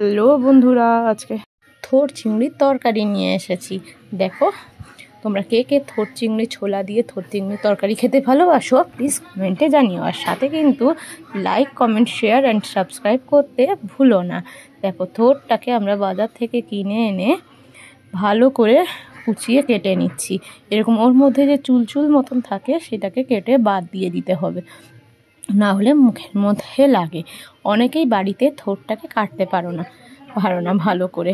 Hello বন্ধুরা, আজকে থোড় চিংড়ির তরকারি নিয়ে এসেছি। দেখো, তোমরা কে কে থোড় চিংড়ি ছোলা দিয়ে থোড় চিংড়ির তরকারি খেতে ভালোবাসো প্লিজ কমেন্টে জানিও। আর সাথে কিন্তু like, comment, share and subscribe করতে ভুলো না। দেখো, থোড়টাকে আমরা বাজার থেকে কিনে এনে ভালো করে কুচিয়ে কেটে নিচ্ছি। এরকম ওর মধ্যে যে চুলচুল মতন থাকে সেটাকে কেটে বাদ দিয়ে দিতে হবে, না হলে মুখের মধ্যে লাগে। অনেকেই বাড়িতে থোড়টাকে কাটতে পারো না ভালো করে,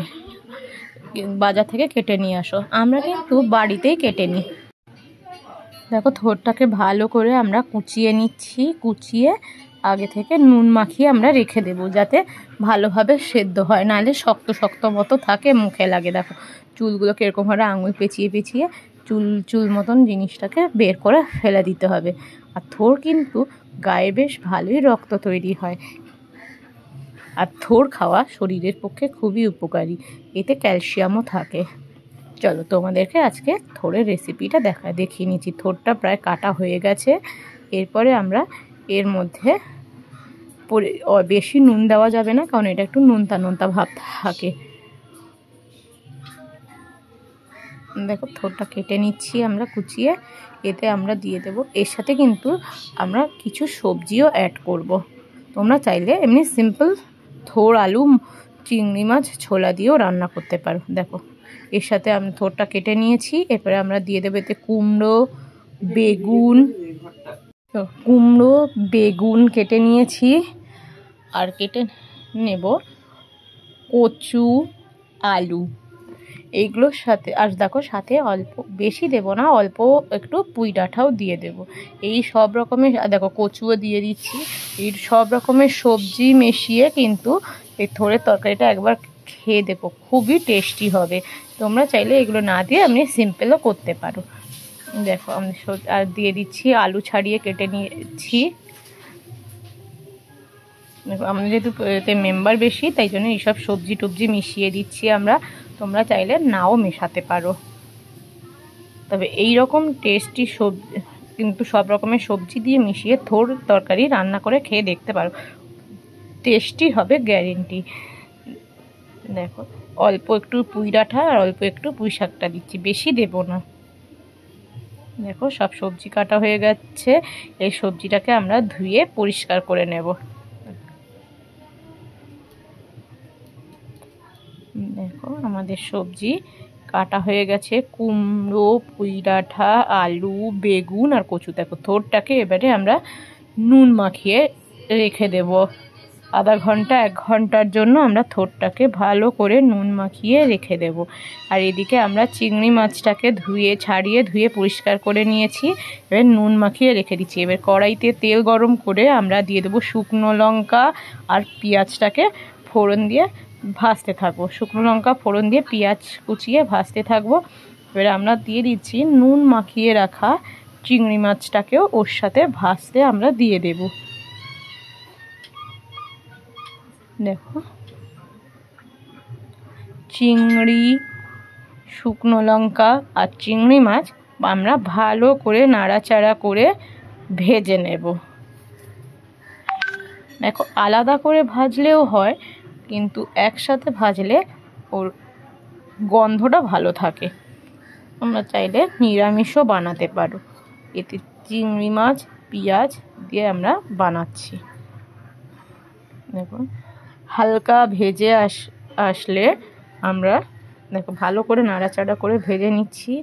বাজার থেকে কেটে নিয়ে আসো। আমরা কিন্তু বাড়িতেই কেটে নিই। দেখো, থোড়টাকে ভালো করে আমরা কুচিয়ে নিচ্ছি। কুচিয়ে আগে থেকে নুন মাখিয়ে আমরা রেখে দেবো, যাতে ভালোভাবে সেদ্ধ হয়, নাহলে শক্ত শক্ত মতো থাকে, মুখে লাগে। দেখো, চুলগুলোকে এরকমভাবে আঙুল পেঁচিয়ে পেঁচিয়ে চুল মতন জিনিসটাকে বের করে ফেলে দিতে হবে। আর থোড় কিন্তু গায়ে বেশ ভালোই রক্ত তৈরি হয়। আর থোড় খাওয়া শরীরের পক্ষে খুবই উপকারী, এতে ক্যালসিয়ামও থাকে। চলো তোমাদেরকে আজকে থোড়ের রেসিপিটা দেখিয়ে নিচ্ছি। থোড়টা প্রায় কাটা হয়ে গেছে। এরপরে আমরা এর মধ্যে বেশি নুন দেওয়া যাবে না, কারণ এটা একটু নোনতা নোনতা ভাব থাকে। দেখো, থোড়টা কেটে নিচ্ছি আমরা কুচিয়ে। এতে আমরা দিয়ে দেব, এর সাথে কিন্তু আমরা কিছু সবজিও অ্যাড করব। তোমরা চাইলে এমনি সিম্পল থোড়, আলু, চিংড়ি মাছ, ছোলা দিয়েও রান্না করতে পারো। দেখো, এর সাথে আমি থোড়টা কেটে নিয়েছি। এরপরে আমরা দিয়ে দেবো এতে কুমড়ো, বেগুন কেটে নিয়েছি। আর কেটে নেব কচু, আলু, এইগুলোর সাথে। আর দেখো, সাথে অল্প, বেশি দেব না, অল্প একটু পুঁই ডাঁটাও দিয়ে দেব। এই সব রকমের, দেখো কচুও দিয়ে দিচ্ছি। এই সব রকমের সবজি মিশিয়ে কিন্তু এই থোড়ের তরকারিটা একবার খেয়ে দেখো, খুবই টেস্টি হবে। তোমরা চাইলে এগুলো না দিয়ে আপনি সিম্পলও করতে পারো। দেখো, আমি আর দিয়ে দিচ্ছি আলু ছাড়িয়ে কেটে নিয়েছি। আমরা যেহেতু এতে মেম্বার বেশি, তাই জন্য এইসব সবজি টবজি মিশিয়ে দিচ্ছি আমরা। তোমরা চাইলে নাও মেশাতে পারো, তবে এই রকম টেস্টি সবজি কিন্তু সব রকমের সবজি দিয়ে মিশিয়ে থোড় তরকারি রান্না করে খেয়ে দেখতে পারো, টেস্টি হবে গ্যারেন্টি। দেখো, অল্প একটু পুঁই ডাঁটা আর অল্প একটু পুঁই শাকটা দিচ্ছি, বেশি দেব না। দেখো, সব সবজি কাটা হয়ে গেছে। এই সবজিটাকে আমরা ধুয়ে পরিষ্কার করে নেব। দেখো, আমাদের সবজি কাটা হয়ে গেছে। কুমড়ো, পুঁই ডাঁটা, আলু, বেগুন আর কচু। দেখো, থোড়টাকে এবারে আমরা নুন মাখিয়ে রেখে দেব। আধা ঘন্টা 1 ঘন্টার জন্য আমরা থোড়টাকে ভালো করে নুন মাখিয়ে রেখে দেব। আর এদিকে আমরা চিংড়ি মাছটাকে ধুয়ে পরিষ্কার করে নিয়েছি। এবার নুন মাখিয়ে রেখে দিচ্ছি। এবার কড়াইতে তেল গরম করে আমরা দিয়ে দেবো শুকনো লঙ্কা আর পেঁয়াজটাকে ফোড়ন দিয়ে ভাজতে থাকবো। শুকনো লঙ্কা ফোড়ন দিয়ে পেঁয়াজ কুচিয়ে ভাজতে থাকবো। এবার আমরা দিয়ে দিচ্ছি নুন মাখিয়ে রাখা চিংড়ি মাছটাকেও ওর সাথে ভাজতে আমরা দিয়ে দেব। দেখো, চিংড়ি, শুকনো লঙ্কা আর চিংড়ি মাছ আমরা ভালো করে নাড়াচাড়া করে ভেজে নেব। দেখো, আলাদা করে ভাজলেও হয়, কিন্তু একসাথে ভাজলে ওর গন্ধটা ভালো থাকে। তোমরা চাইলে নিরামিষও বানাতে পারো। এতে চিংড়ি মাছ, পেঁয়াজ দিয়ে আমরা বানাচ্ছি। দেখুন, হালকা ভেজে আসলে আমরা, দেখো, ভালো করে নাড়াচাড়া করে ভেজে নিচ্ছি।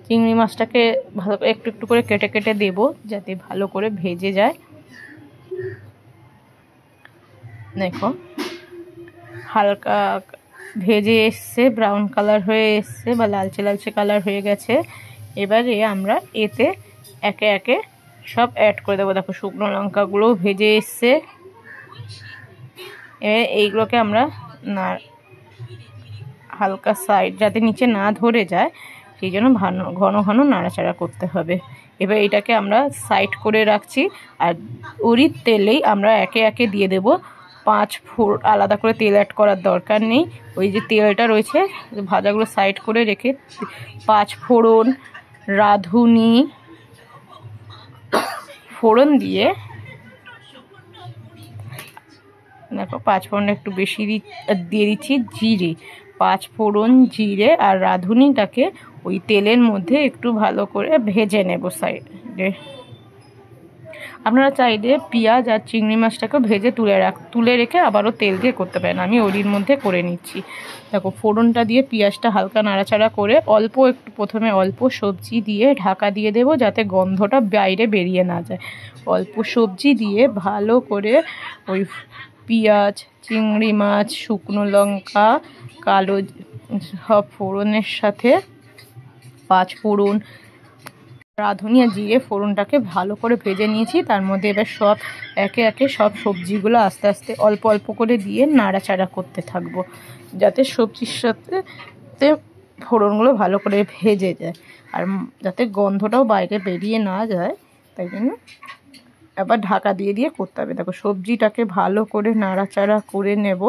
চিংড়ি মাছটাকে ভালো একটু একটু করে কেটে কেটে দেব, যাতে ভালো করে ভেজে যায়। দেখো, হালকা ভেজে এসছে, ব্রাউন কালার হয়ে এসছে বা লালচে লালচে কালার হয়ে গেছে। এবারে আমরা এতে একে একে সব অ্যাড করে দেবো। দেখো, শুকনো লঙ্কাগুলোও ভেজে এসছে। এইগুলোকে আমরা হালকা সাইড, যাতে নিচে না ধরে যায়, সেই জন্য ঘন ঘন নাড়াচাড়া করতে হবে। এবার এটাকে আমরা সাইড করে রাখছি। আর ওরই তেলেই আমরা একে একে দিয়ে দেব 5 ফোড়ন। আলাদা করে তেল অ্যাড করার দরকার নেই, ওই যে তেলটা রয়েছে ভাজাগুলো সাইড করে রেখে 5 ফোড়ন, রাঁধুনি ফোড়ন দিয়ে দেখো 5 ফোড়ন একটু বেশি দিয়ে দিচ্ছি জিরে, 5 ফোড়ন জিরে আর রাঁধুনিটাকে ওই তেলের মধ্যে একটু ভালো করে ভেজে নেব সাইডে। আপনারা চাইলে পেঁয়াজ আর চিংড়ি মাছটাকে ভেজে তুলে রেখে আবারও তেল দিয়ে করতে পারেন, আমি ওরির মধ্যে করে নিচ্ছি। দেখো ফোড়নটা দিয়ে পেঁয়াজটা হালকা নাড়াচাড়া করে প্রথমে অল্প সবজি দিয়ে ঢাকা দিয়ে দেব, যাতে গন্ধটা বাইরে বেরিয়ে না যায়। অল্প সবজি দিয়ে ভালো করে ওই পেঁয়াজ, চিংড়ি মাছ, শুকনো লঙ্কা, কালো সব ফোড়নের সাথে 5 ফোড়ন, রাঁধুনি আর জিরে ফোড়নটাকে ভালো করে ভেজে নিয়েছি। তার মধ্যে এবার সব একে একে সব সবজিগুলো আস্তে আস্তে অল্প অল্প করে দিয়ে নাড়াচাড়া করতে থাকবো, যাতে সবজির সাথে ফোড়নগুলো ভালো করে ভেজে যায় আর যাতে গন্ধটাও বাইরে বেরিয়ে না যায়, তাই জন্য আবার ঢাকা দিয়ে দিয়ে করতে হবে। দেখো সবজিটাকে ভালো করে নাড়াচাড়া করে নেব,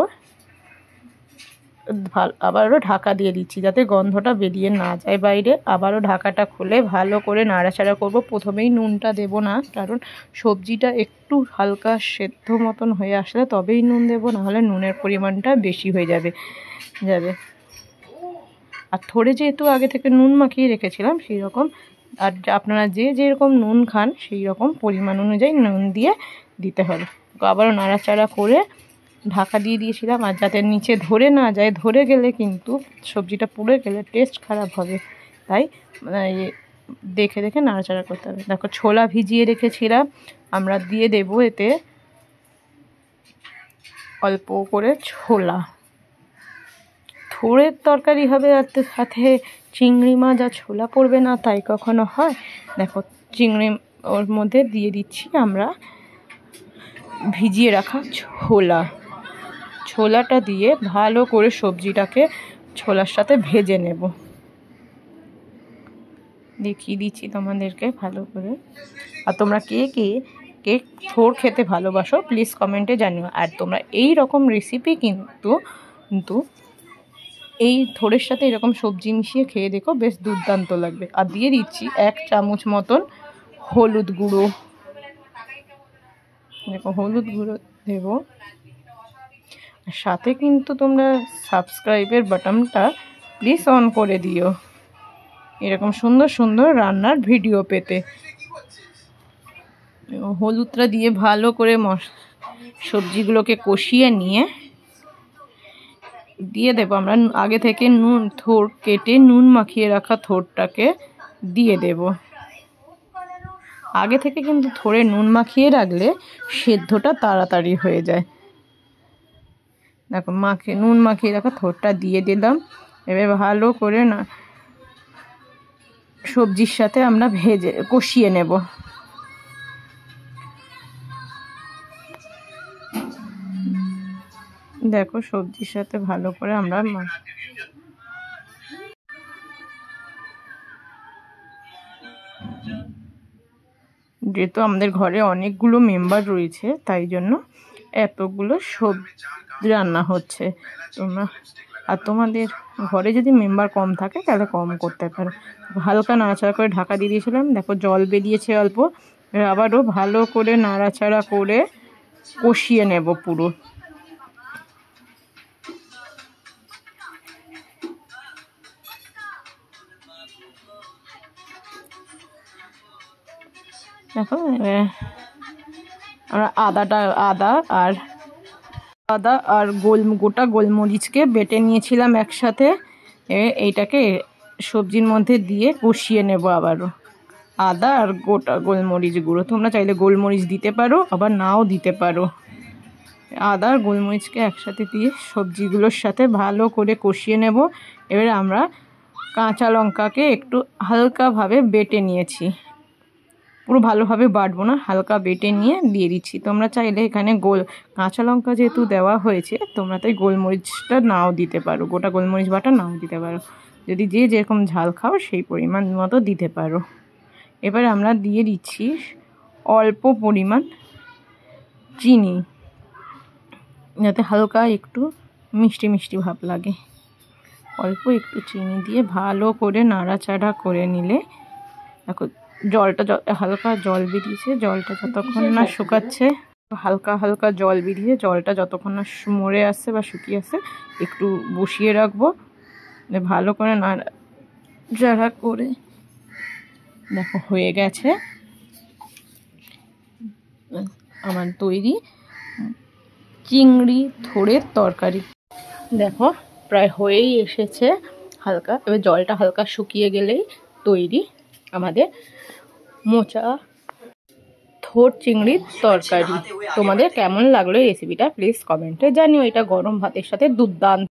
আবারও ঢাকা দিয়ে দিচ্ছি যাতে গন্ধটা বেরিয়ে না যায় বাইরে। আবারও ঢাকাটা খুলে ভালো করে নাড়াচাড়া করব। প্রথমেই নুনটা দেব না, কারণ সবজিটা একটু হালকা সেদ্ধ মতন হয়ে আসলে তবেই নুন দেব, নাহলে নুনের পরিমাণটা বেশি হয়ে যাবে। আর থোড়ে যেহেতু আগে থেকে নুন মাখিয়ে রেখেছিলাম সেই রকম, আর আপনারা যেরকম নুন খান সেই রকম পরিমাণ অনুযায়ী নুন দিয়ে দিতে হবে। আবারও নাড়াচাড়া করে ঢাকা দিয়ে দিয়েছিলাম, আর যাতে নিচে ধরে না যায়, ধরে গেলে কিন্তু সবজিটা পুড়ে গেলে টেস্ট খারাপ হবে, তাই দেখে দেখে নাড়াচাড়া করতে হবে। দেখো ছোলা ভিজিয়ে রেখেছিলাম, আমরা দিয়ে দেব এতে অল্প করে ছোলা। থোড়ের তরকারি হবে সাথে চিংড়ি মাছ আর ছোলা পড়বে না, তাই কখনো হয়? দেখো চিংড়ি ওর মধ্যে দিয়ে দিচ্ছি আমরা ভিজিয়ে রাখা ছোলাটা দিয়ে ভালো করে সবজিটাকে ছোলার সাথে ভেজে নেব। দেখিয়ে দিচ্ছি তোমাদেরকে ভালো করে। আর তোমরা কে থোড় খেতে ভালোবাসো প্লিজ কমেন্টে জানিও। আর তোমরা এই রকম রেসিপি কিন্তু এই থোড়ের সাথে এরকম সবজি মিশিয়ে খেয়ে দেখো, বেশ দুর্দান্ত লাগবে। আর দিয়ে দিচ্ছি 1 চামচ মতন হলুদ গুঁড়ো। দেখো হলুদ গুঁড়ো দেব, আর সাথে কিন্তু তোমরা সাবস্ক্রাইবের বাটনটা প্লিজ অন করে দিও এরকম সুন্দর সুন্দর রান্নার ভিডিও পেতে। হলুদটা দিয়ে ভালো করে সবজিগুলোকে কষিয়ে নিয়ে দিয়ে দেবো আমরা আগে থেকে থোড় কেটে নুন মাখিয়ে রাখা থোড়টাকে দিয়ে দেব। আগে থেকে কিন্তু থোড়ে নুন মাখিয়ে রাখলে সেদ্ধটা তাড়াতাড়ি হয়ে যায়। দেখো নুন মাখিয়ে রাখা থোড়টা দিয়ে দিলাম। এবার ভালো করে না সবজির সাথে আমরা কষিয়ে নেব। দেখো সবজির সাথে ভালো করে আমরা যেহেতু আমাদের ঘরে অনেকগুলো মেম্বার রয়েছে, তাই জন্য এতগুলো সবজি রান্না হচ্ছে। তোমাদের ঘরে যদি মেম্বার কম থাকে তাহলে কম করতে পারো। হালকা নাড়াচাড়া করে ঢাকা দিয়ে দিয়েছিলাম। দেখো জল বেরিয়েছে অল্প, আবারও ভালো করে নাড়াচাড়া করে কষিয়ে নেব পুরো। দেখো আমরা আদা আর গোটা গোলমরিচকে বেটে নিয়েছিলাম একসাথে। এইটাকে সবজির মধ্যে দিয়ে কষিয়ে নেব আবারও। আদা আর গোটা গোলমরিচ গুঁড়ো, তোমরা চাইলে গোলমরিচ দিতে পারো আবার নাও দিতে পারো। আদা আর গোলমরিচকে একসাথে দিয়ে সবজিগুলোর সাথে ভালো করে কষিয়ে নেব। এবার আমরা কাঁচা লঙ্কাকে একটু হালকাভাবে বেটে নিয়েছি, পুরো ভালোভাবে বাটবো না, হালকা বেটে নিয়ে দিয়ে দিচ্ছি। তোমরা চাইলে এখানে কাঁচা লঙ্কা যেহেতু দেওয়া হয়েছে, তোমরা তাই গোলমরিচটা নাও দিতে পারো, গোটা গোলমরিচ বাটা নাও দিতে পারো, যদি যেরকম ঝাল খাও সেই পরিমাণ মতো দিতে পারো। এবার আমরা দিয়ে দিচ্ছি অল্প পরিমাণ চিনি, যাতে হালকা একটু মিষ্টি মিষ্টি ভাব লাগে। অল্প একটু চিনি দিয়ে ভালো করে নাড়াচাড়া করে নিলে, দেখো জলটা হালকা জল বেরিয়েছে, জলটা যতক্ষণ না শুকাচ্ছে হালকা হালকা জল বেরিয়ে, জলটা যতক্ষণ না মরে আসছে বা শুকিয়ে আসছে একটু বসিয়ে রাখবো, ভালো করে নাড়াচাড়া করে। দেখো হয়ে গেছে আমার তৈরি চিংড়ি থোড়ের তরকারি। দেখো প্রায় হয়েই এসেছে হালকা, এবার জলটা হালকা শুকিয়ে গেলেই তৈরি আমাদের মোচা থোড় চিংড়ির তরকারি। তোমাদের কেমন লাগলো এই রেসিপিটা প্লিজ কমেন্টে জানিও। এটা গরম ভাতের সাথে দুর্দান্ত।